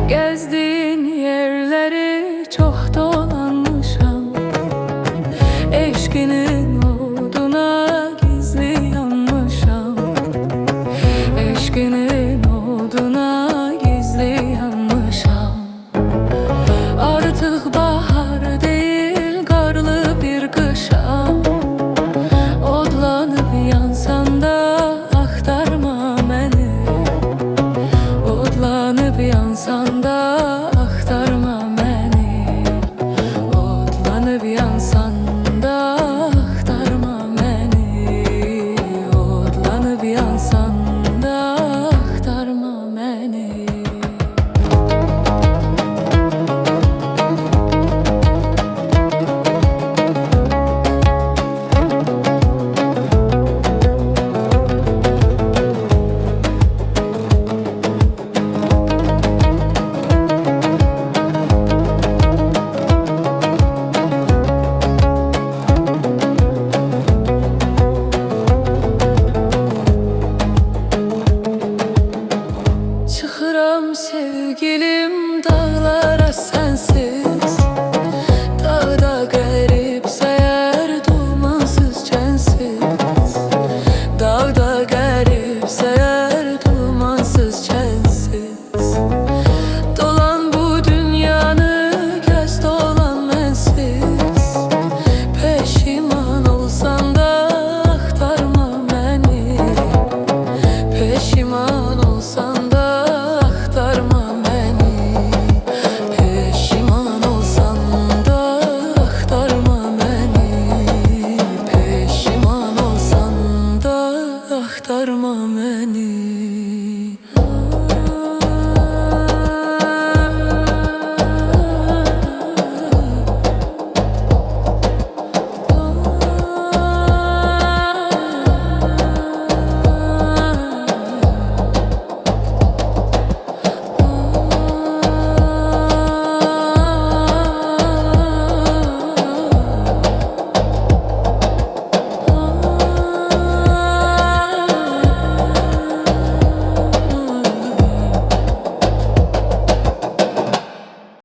Gezdiğin yerleri çok dolanmışam, eşkinin oduna gizli yanmışam, eşkinin oduna gizli yanmışam. Artık bahar değil, karlı bir kışam. Odlanıp yansan da aktarma beni, odlanıp yansan da aktarma beni, odlanıp yansan da aktarma beni, odlanıp yansan da aktarma beni. Çıkıram sevgilim dağlara sensiz, dağda garip sayar dumansız çensiz, dağda garip sayar dumansız çensiz. Dolan bu dünyanı göz dolan mensiz, peşiman olsan da aktarma beni, peşiman olsan da aktarma beni, peşiman olsan da aktarma beni, peşiman olsan da aktarma beni.